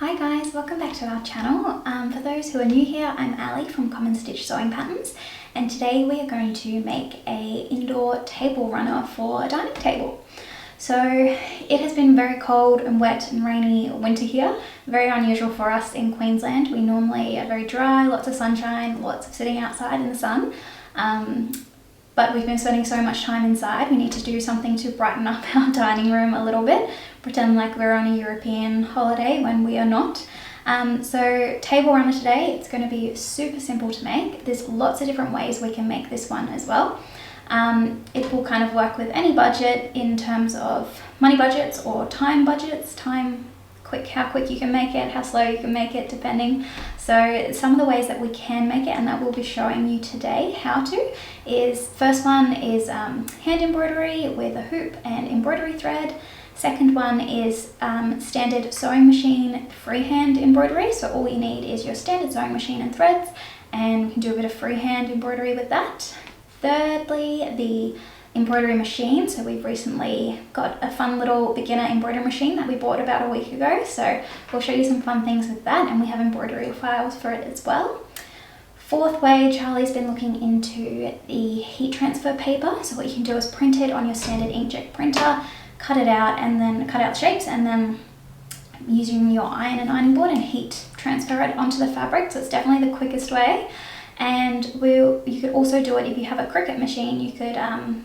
Hi guys, welcome back to our channel. For those who are new here, I'm Ali from Common Stitch Sewing Patterns, and today we are going to make a indoor table runner for a dining table. So it has been very cold and wet and rainy winter here, very unusual for us in Queensland. We normally are very dry, lots of sunshine, lots of sitting outside in the sun. But we've been spending so much time inside, we need to do something to brighten up our dining room a little bit, pretend like we're on a European holiday when we are not. So table runner today, it's going to be super simple to make. There's lots of different ways we can make this one as well. It will kind of work with any budget in terms of money budgets or time budgets, how quick you can make it, how slow you can make it, depending. So some of the ways that we can make it and that we'll be showing you today how to is, first one is hand embroidery with a hoop and embroidery thread. Second one is standard sewing machine freehand embroidery. So all you need is your standard sewing machine and threads, and you can do a bit of freehand embroidery with that. Thirdly, the embroidery machine. So we've recently got a fun little beginner embroidery machine that we bought about a week ago. So we'll show you some fun things with that, and we have embroidery files for it as well. Fourth way, Charlie's been looking into the heat transfer paper. So what you can do is print it on your standard inkjet printer, cut it out and then cut out the shapes, and then using your iron and ironing board and heat transfer it onto the fabric. So it's definitely the quickest way. And you could also do it if you have a Cricut machine. You could,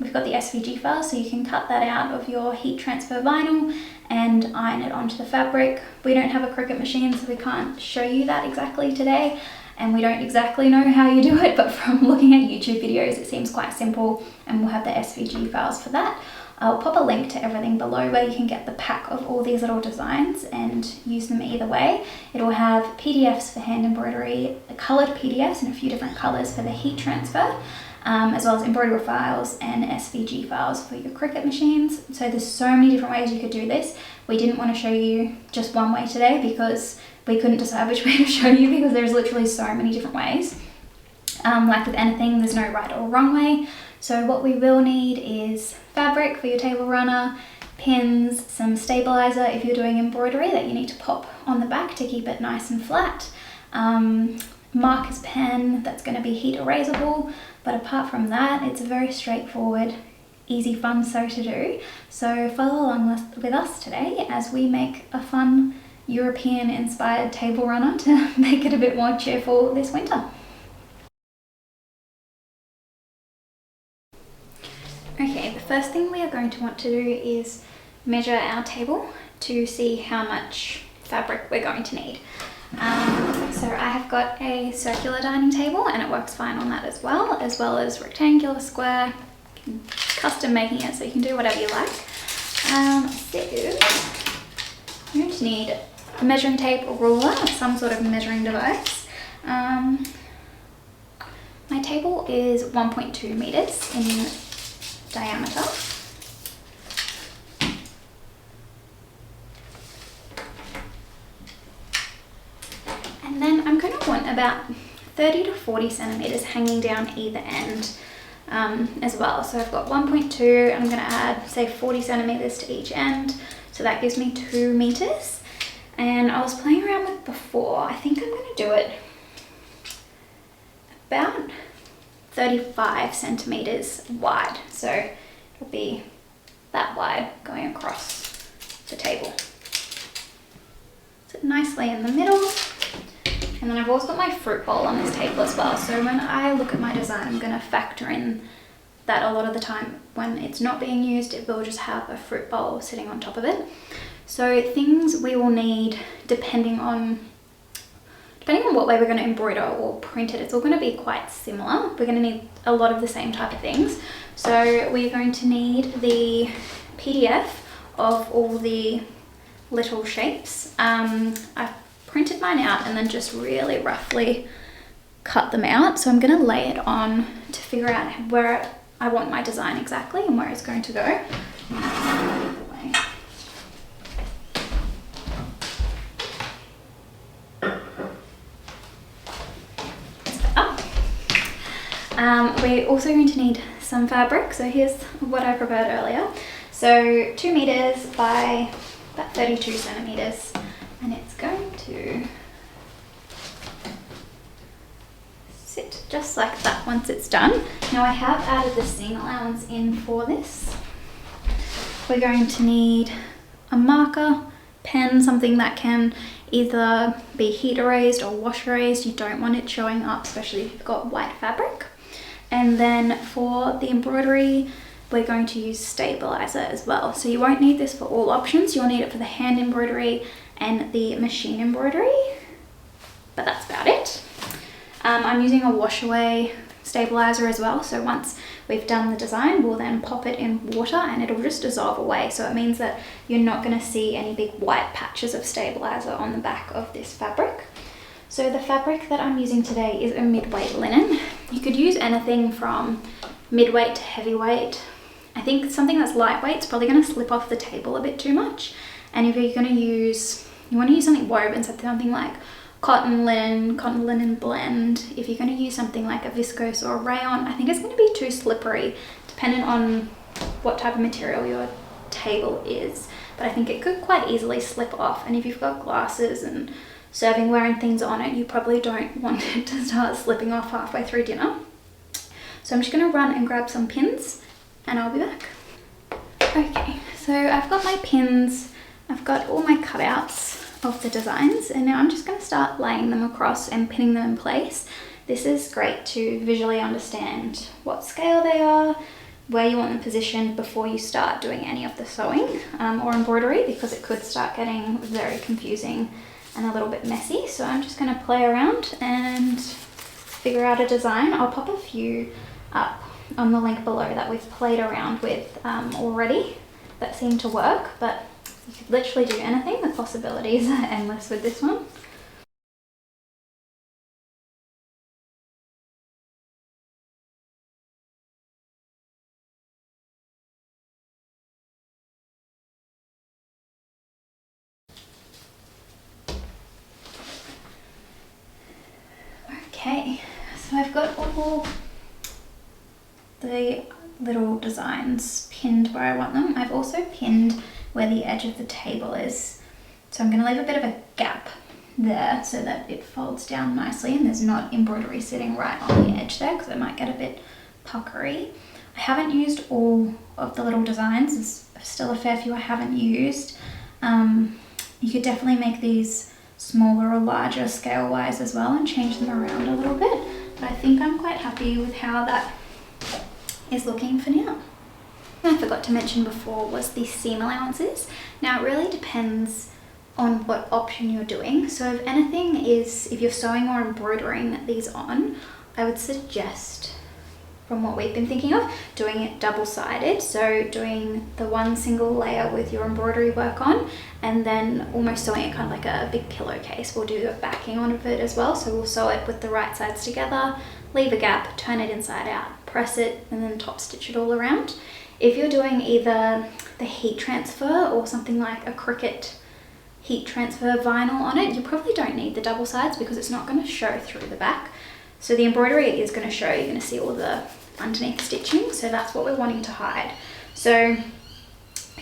we've got the SVG files, so you can cut that out of your heat transfer vinyl and iron it onto the fabric. We don't have a Cricut machine, so we can't show you that exactly today, and we don't exactly know how you do it, but from looking at YouTube videos, it seems quite simple, and we'll have the SVG files for that. I'll pop a link to everything below where you can get the pack of all these little designs and use them either way. It will have PDFs for hand embroidery, coloured PDFs in a few different colours for the heat transfer, as well as embroidery files and SVG files for your Cricut machines. So there's so many different ways you could do this. We didn't want to show you just one way today because we couldn't decide which way to show you, because there's literally so many different ways. Like with anything, there's no right or wrong way. So what we will need is fabric for your table runner, pins, some stabilizer if you're doing embroidery that you need to pop on the back to keep it nice and flat, marker's pen that's going to be heat erasable, but apart from that, it's a very straightforward, easy, fun sew to do. So follow along with us today as we make a fun European inspired table runner to make it a bit more cheerful this winter. Okay, the first thing we are going to want to do is measure our table to see how much fabric we're going to need. So I have got a circular dining table, and it works fine on that as well as rectangular, square. You can custom making it, so you can do whatever you like. So you're going to need a measuring tape, a ruler, some sort of measuring device. My table is 1.2 meters in diameter. And then I'm going to want about 30 to 40 centimeters hanging down either end as well. So I've got 1.2, I'm going to add say 40 centimeters to each end, so that gives me 2 meters. And I was playing around with before, I think I'm going to do it about 35 centimeters wide, so it'll be that wide going across the table. Sit nicely in the middle, and then I've also got my fruit bowl on this table as well, so when I look at my design, I'm going to factor in that a lot of the time when it's not being used, it will just have a fruit bowl sitting on top of it. So things we will need depending on what way we're going to embroider or print it, it's all going to be quite similar. We're going to need a lot of the same type of things. So we're going to need the PDF of all the little shapes. I've printed mine out and then just really roughly cut them out. So I'm going to lay it on to figure out where I want my design exactly and where it's going to go. We're also going to need some fabric, so here's what I prepared earlier. So 2 meters by about 32 centimeters, and it's going to to sit just like that once it's done. Now I have added the seam allowance in for this. We're going to need a marker, pen, something that can either be heat erased or wash erased. You don't want it showing up, especially if you've got white fabric. And then for the embroidery, we're going to use stabilizer as well. So you won't need this for all options. You'll need it for the hand embroidery and the machine embroidery, but that's about it. I'm using a wash away stabilizer as well. So once we've done the design, we'll then pop it in water and it'll just dissolve away. So it means that you're not going to see any big white patches of stabilizer on the back of this fabric. So the fabric that I'm using today is a mid-weight linen. You could use anything from mid-weight to heavyweight. I think something that's lightweight is probably going to slip off the table a bit too much. And if you're going to use, you want to use something woven, so something like cotton linen blend. If you're going to use something like a viscose or a rayon, I think it's going to be too slippery depending on what type of material your table is. But I think it could quite easily slip off. And if you've got glasses and servingware and things on it, you probably don't want it to start slipping off halfway through dinner. So I'm just going to run and grab some pins and I'll be back. Okay, so I've got my pins, I've got all my cutouts of the designs, and now I'm just going to start laying them across and pinning them in place. This is great to visually understand what scale they are, where you want them positioned before you start doing any of the sewing or embroidery, because it could start getting very confusing and a little bit messy. So I'm just going to play around and figure out a design. I'll pop a few up on the link below that we've played around with already that seem to work, but you could literally do anything. The possibilities are endless with this one. Okay, so I've got all the little designs pinned where I want them. I've also pinned where the edge of the table is. So I'm going to leave a bit of a gap there so that it folds down nicely and there's not embroidery sitting right on the edge there, because it might get a bit puckery. I haven't used all of the little designs. There's still a fair few I haven't used. You could definitely make these smaller or larger scale wise as well and change them around a little bit, but I think I'm quite happy with how that is looking for now. I forgot to mention before was the seam allowances. Now it really depends on what option you're doing. So if anything is, if you're sewing or embroidering these on, I would suggest, from what we've been thinking of, doing it double-sided. So doing the one single layer with your embroidery work on, and then almost sewing it kind of like a big pillowcase. We'll do the backing on of it as well. So we'll sew it with the right sides together, leave a gap, turn it inside out, press it, and then top stitch it all around. If you're doing either the heat transfer or something like a Cricut heat transfer vinyl on it, you probably don't need the double sides because it's not going to show through the back. So the embroidery is going to show, you're going to see all the underneath stitching, so that's what we're wanting to hide. So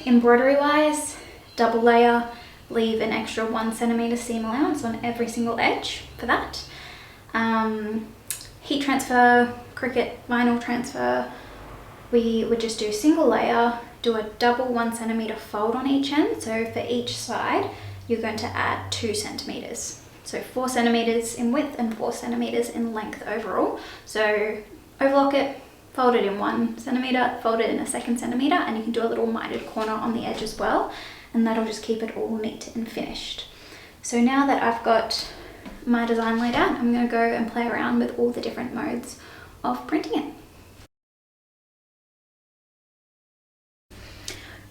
embroidery wise, double layer, leave an extra 1 centimeter seam allowance on every single edge for that. Heat transfer, Cricut vinyl transfer, we would just do single layer, do a double 1 centimeter fold on each end. So for each side, you're going to add 2 centimeters. So 4 centimeters in width and 4 centimeters in length overall. So overlock it, fold it in 1 centimeter, fold it in a 2 centimeter, and you can do a little mitered corner on the edge as well. And that'll just keep it all neat and finished. So now that I've got my design laid out, I'm going to go and play around with all the different modes of printing it.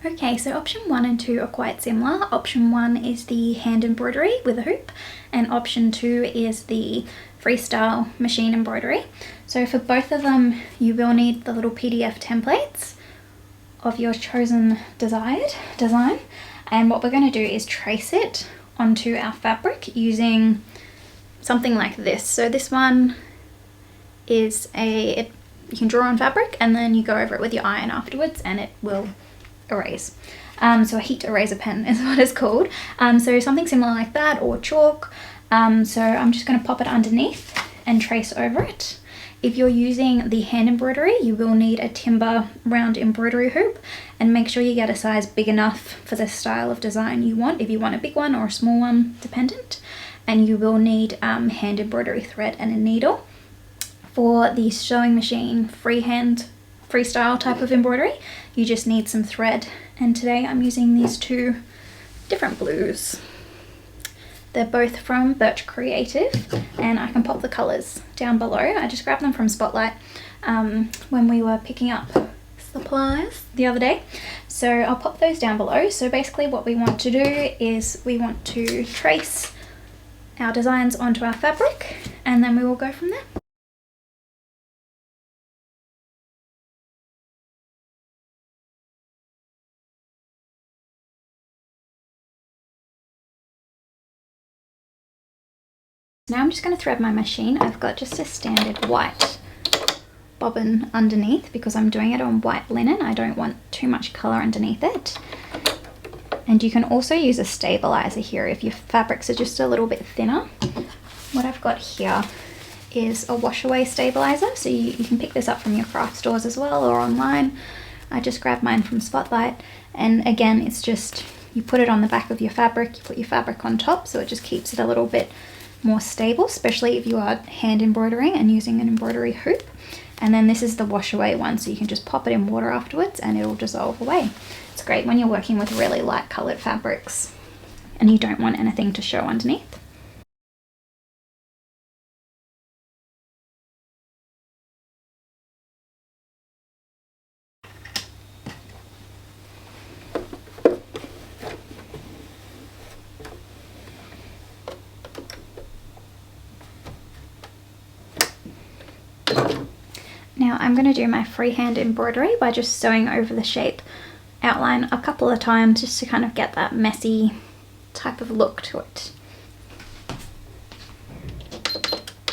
Okay, so option 1 and 2 are quite similar. Option 1 is the hand embroidery with a hoop, and option 2 is the freestyle machine embroidery. So for both of them, you will need the little PDF templates of your chosen design. And what we're going to do is trace it onto our fabric using something like this. So this one is you can draw on fabric and then you go over it with your iron afterwards and it will erase. So a heat eraser pen is what it's called. So something similar like that, or chalk. So I'm just going to pop it underneath and trace over it. If you're using the hand embroidery, you will need a timber round embroidery hoop, and make sure you get a size big enough for the style of design you want, if you want a big one or a small one, dependent. And you will need hand embroidery thread and a needle. For the sewing machine freestyle type of embroidery, you just need some thread, and today I'm using these two different blues. They're both from Birch Creative, and I can pop the colours down below. I just grabbed them from Spotlight when we were picking up supplies the other day. So I'll pop those down below. So basically what we want to do is we want to trace our designs onto our fabric, and then we will go from there. Now I'm just going to thread my machine. I've got just a standard white bobbin underneath because I'm doing it on white linen. I don't want too much colour underneath it. And you can also use a stabilizer here if your fabrics are just a little bit thinner. What I've got here is a wash away stabilizer, so you can pick this up from your craft stores as well or online. I just grabbed mine from Spotlight, and again it's just, you put it on the back of your fabric, you put your fabric on top, so it just keeps it a little bit more stable, especially if you are hand embroidering and using an embroidery hoop. And then this is the wash away one, so you can just pop it in water afterwards and it'll dissolve away. It's great when you're working with really light colored fabrics and you don't want anything to show underneath. Now I'm going to do my freehand embroidery by just sewing over the shape outline a couple of times just to kind of get that messy type of look to it.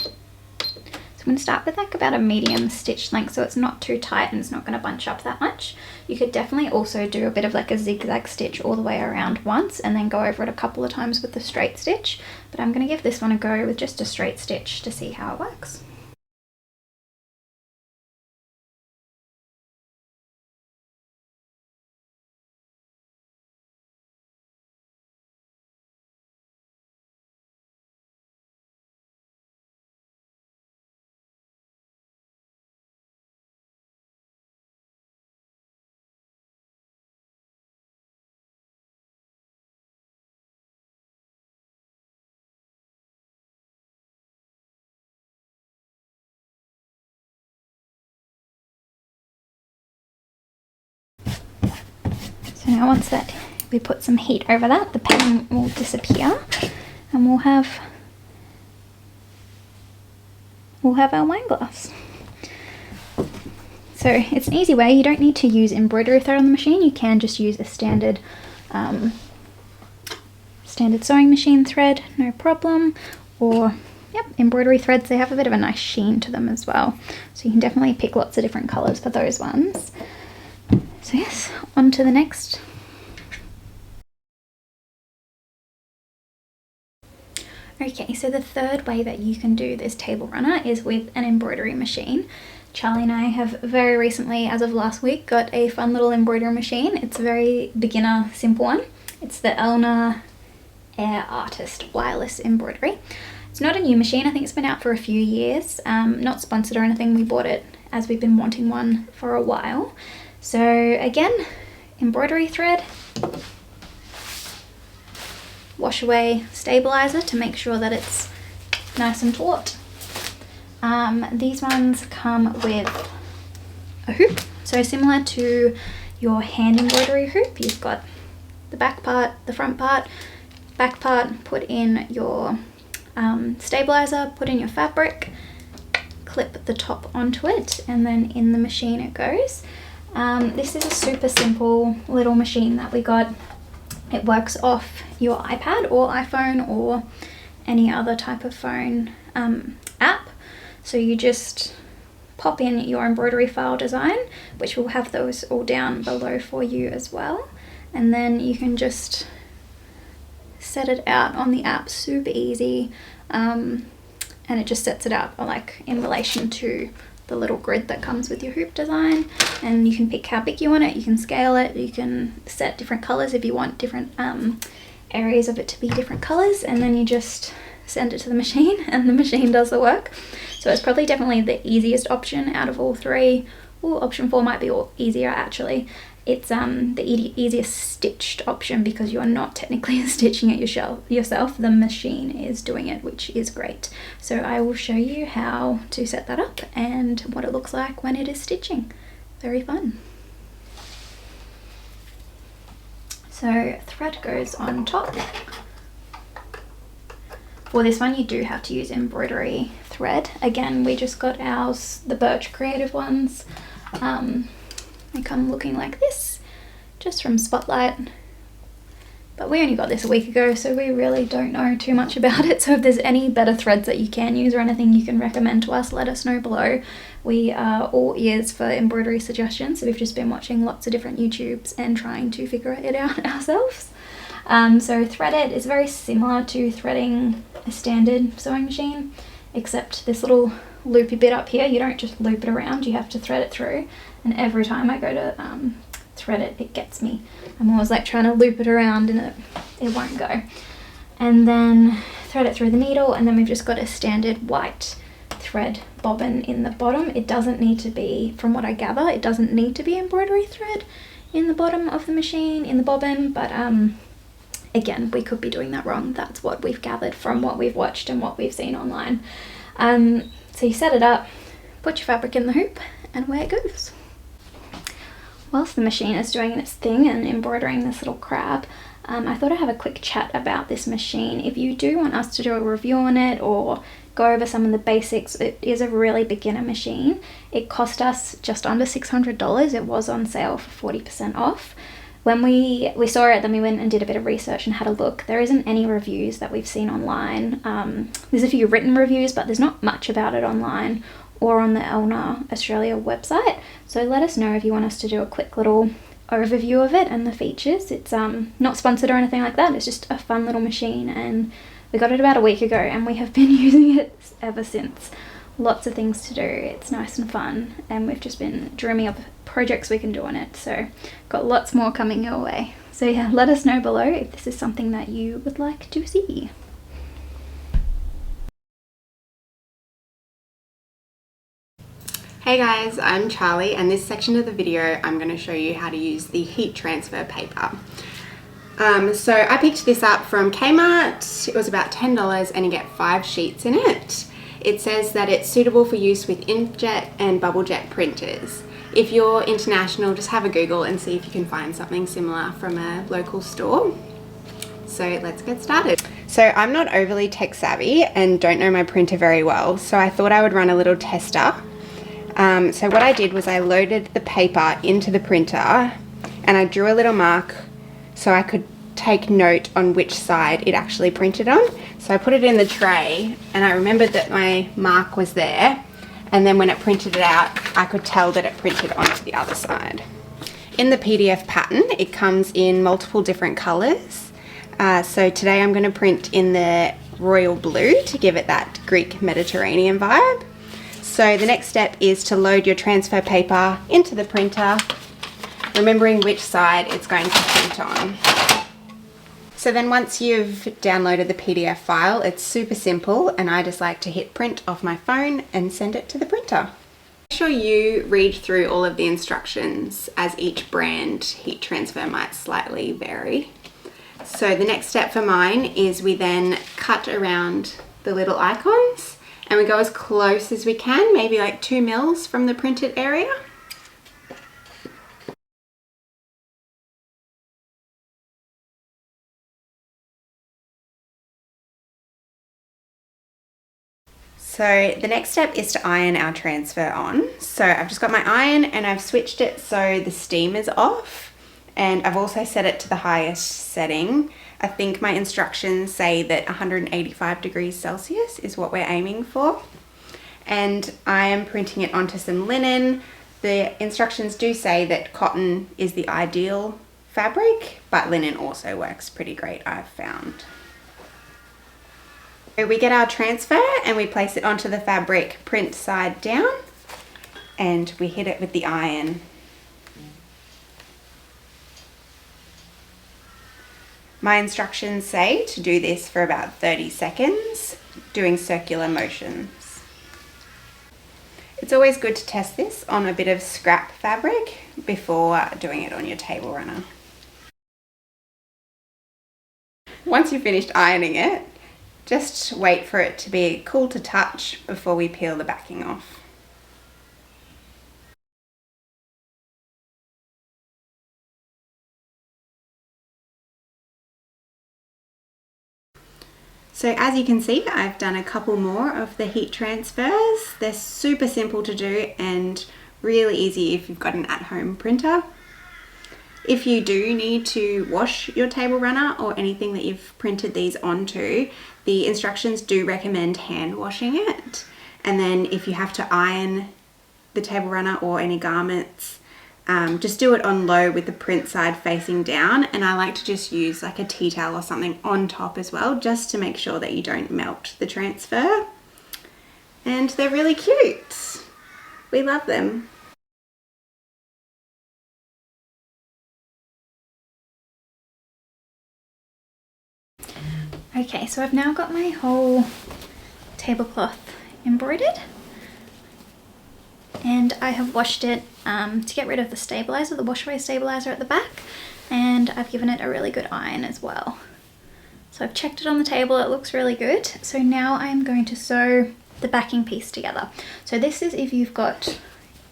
So I'm going to start with like about a medium stitch length, so it's not too tight and it's not going to bunch up that much. You could definitely also do a bit of like a zigzag stitch all the way around once and then go over it a couple of times with the straight stitch, but I'm going to give this one a go with just a straight stitch to see how it works. So now once that we put some heat over that, the pen will disappear and we'll have our wine glass. So it's an easy way. You don't need to use embroidery thread on the machine. You can just use a standard sewing machine thread, no problem. Or embroidery threads, they have a bit of a nice sheen to them as well. So you can definitely pick lots of different colours for those ones. So yes, on to the next. Okay, so the third way that you can do this table runner is with an embroidery machine. Charlie and I have very recently, as of last week, got a fun little embroidery machine. It's a very beginner, simple one. It's the Elna Air Artist Wireless Embroidery. It's not a new machine, I think it's been out for a few years. Not sponsored or anything, we bought it as we've been wanting one for a while. So again, embroidery thread, wash away stabilizer to make sure that it's nice and taut. These ones come with a hoop, so similar to your hand embroidery hoop. You've got the back part, the front part, back part, put in your stabilizer, put in your fabric, clip the top onto it, and then in the machine it goes. This is a super simple little machine that we got. It works off your iPad or iPhone or any other type of phone app. So you just pop in your embroidery file design, which will have those all down below for you as well. and then you can just set it out on the app, super easy, and it just sets it out like in relation to the little grid that comes with your hoop design, and you can pick how big you want it, you can scale it, you can set different colors if you want different areas of it to be different colors, and then you just send it to the machine and the machine does the work. So it's probably definitely the easiest option out of all three. Option 4 might be easier actually. It's the easiest stitched option because you are not technically stitching it yourself. The machine is doing it, which is great. So I will show you how to set that up and what it looks like when it is stitching. Very fun. So thread goes on top. For this one you do have to use embroidery thread. Again, we just got ours, the Birch Creative ones. They come looking like this, just from Spotlight. But we only got this a week ago, so we really don't know too much about it. So if there's any better threads that you can use or anything you can recommend to us, let us know below. We are all ears for embroidery suggestions. So we've just been watching lots of different YouTubes and trying to figure it out ourselves. So threaded is very similar to threading a standard sewing machine, except this little loopy bit up here, you don't just loop it around, you have to thread it through. And every time I go to thread it, it gets me. I'm always like trying to loop it around and it won't go. And then thread it through the needle, and then we've just got a standard white thread bobbin in the bottom. It doesn't need to be, from what I gather, it doesn't need to be embroidery thread in the bottom of the machine, in the bobbin, but again, we could be doing that wrong. That's what we've gathered from what we've watched and what we've seen online. So you set it up, put your fabric in the hoop, and away it goes. Whilst the machine is doing its thing and embroidering this little crab, I thought I'd have a quick chat about this machine. If you do want us to do a review on it or go over some of the basics, it is a really beginner machine. It cost us just under $600. It was on sale for 40% off. When we saw it, then we went and did a bit of research and had a look. There isn't any reviews that we've seen online. There's a few written reviews, but there's not much about it online or on the Elna Australia website. So let us know if you want us to do a quick little overview of it and the features. It's not sponsored or anything like that. It's just a fun little machine, and we got it about a week ago and we have been using it ever since. Lots of things to do. It's nice and fun, and we've just been dreaming of projects we can do on it. So got lots more coming your way. So yeah, let us know below if this is something that you would like to see. Hey guys, I'm Charlie, and this section of the video I'm going to show you how to use the heat transfer paper. So I picked this up from Kmart. It was about $10 and you get 5 sheets in it. It says that it's suitable for use with inkjet and bubble jet printers. If you're international, just have a Google and see if you can find something similar from a local store. So let's get started. So I'm not overly tech savvy and don't know my printer very well, so I thought I would run a little tester. So what I did was I loaded the paper into the printer and I drew a little mark so I could take note on which side it actually printed on. So I put it in the tray and I remembered that my mark was there, and then when it printed it out I could tell that it printed onto the other side. In the PDF pattern it comes in multiple different colours. So today I'm going to print in the royal blue to give it that Greek Mediterranean vibe. So the next step is to load your transfer paper into the printer, remembering which side it's going to print on. So then once you've downloaded the PDF file, it's super simple, and I just like to hit print off my phone and send it to the printer. Make sure you read through all of the instructions, as each brand heat transfer might slightly vary. So the next step for mine is we then cut around the little icons and we go as close as we can, maybe like 2 mils from the printed area. So the next step is to iron our transfer on. So I've just got my iron and I've switched it so the steam is off, and I've also set it to the highest setting. I think my instructions say that 185 degrees Celsius is what we're aiming for. And I am printing it onto some linen. The instructions do say that cotton is the ideal fabric, but linen also works pretty great, I've found. So we get our transfer and we place it onto the fabric print side down, and we hit it with the iron. My instructions say to do this for about 30 seconds, doing circular motions. It's always good to test this on a bit of scrap fabric before doing it on your table runner. Once you've finished ironing it, just wait for it to be cool to touch before we peel the backing off. So as you can see, I've done a couple more of the heat transfers. They're super simple to do and really easy if you've got an at-home printer. If you do need to wash your table runner or anything that you've printed these onto, the instructions do recommend hand washing it. And then if you have to iron the table runner or any garments, just do it on low with the print side facing down, and I like to just use like a tea towel or something on top as well, just to make sure that you don't melt the transfer. And they're really cute. We love them. Okay, so I've now got my whole tablecloth embroidered, and I have washed it to get rid of the stabilizer, the wash away stabilizer at the back, and I've given it a really good iron as well. So I've checked it on the table, it looks really good. So now I'm going to sew the backing piece together. So this is if you've got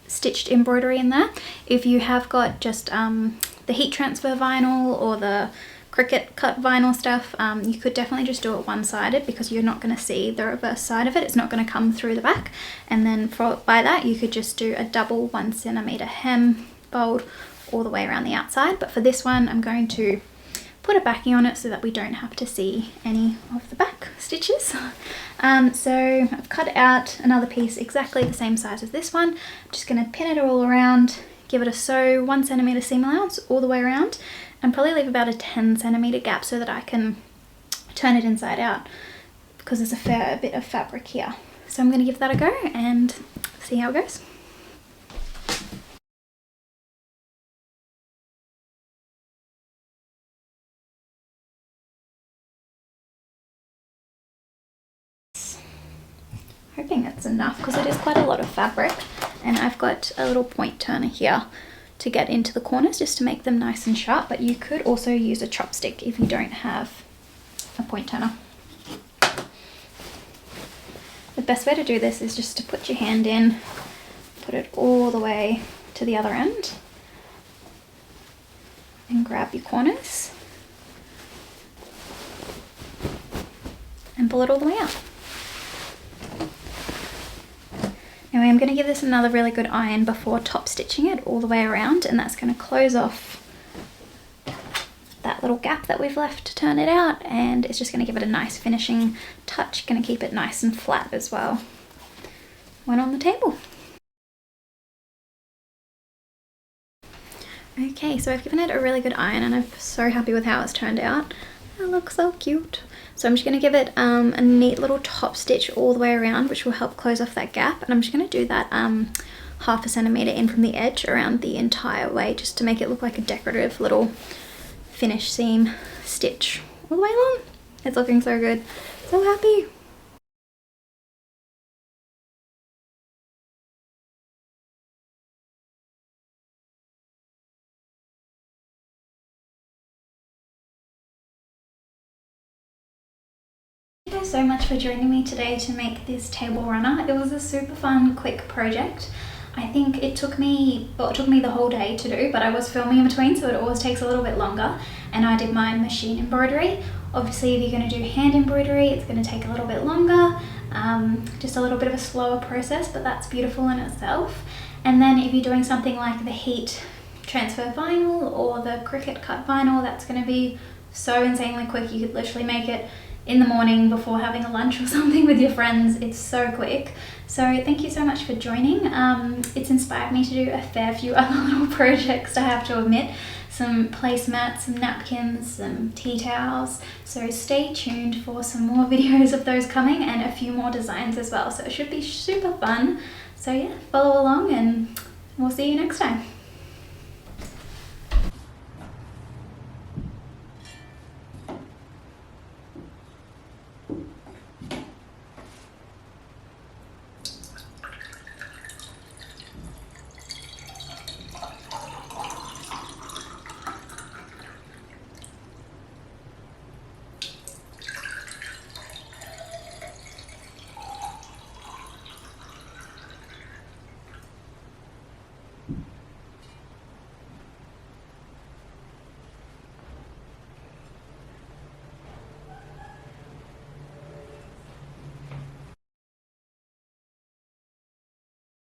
stitched embroidery in there. If you have got just the heat transfer vinyl or the Cricut cut vinyl stuff, you could definitely just do it one-sided, because you're not going to see the reverse side of it. It's not going to come through the back. And then by that you could just do a double 1 centimeter hem fold all the way around the outside. But for this one I'm going to put a backing on it so that we don't have to see any of the back stitches. So I've cut out another piece exactly the same size as this one. I'm just going to pin it all around, give it a sew 1 centimeter seam allowance all the way around, and probably leave about a 10 centimeter gap so that I can turn it inside out, because there's a fair bit of fabric here. So I'm going to give that a go and see how it goes. Hoping it's enough, because it is quite a lot of fabric, and I've got a little point turner here to get into the corners just to make them nice and sharp, but you could also use a chopstick if you don't have a point turner. The best way to do this is just to put your hand in, put it all the way to the other end, and grab your corners and pull it all the way out. Anyway, I'm going to give this another really good iron before top stitching it all the way around, and that's going to close off that little gap that we've left to turn it out, and it's just going to give it a nice finishing touch, going to keep it nice and flat as well when on the table. Okay, so I've given it a really good iron and I'm so happy with how it's turned out. It looks so cute. So I'm just going to give it a neat little top stitch all the way around, which will help close off that gap. And I'm just going to do that 1/2 centimeter in from the edge around the entire way, just to make it look like a decorative little finish seam stitch all the way along. It's looking so good. So happy. Thank you guys so much for joining me today to make this table runner. It was a super fun, quick project. I think it took me the whole day to do, but I was filming in between, so it always takes a little bit longer. And I did my machine embroidery. Obviously, if you're going to do hand embroidery, it's going to take a little bit longer, just a little bit of a slower process, but that's beautiful in itself. And then if you're doing something like the heat transfer vinyl or the Cricut cut vinyl, that's going to be so insanely quick. You could literally make it in the morning before having a lunch or something with your friends. It's so quick. So thank you so much for joining. It's inspired me to do a fair few other little projects, I have to admit. Some placemats, some napkins, some tea towels. So stay tuned for some more videos of those coming and a few more designs as well. So it should be super fun. So yeah, follow along and we'll see you next time.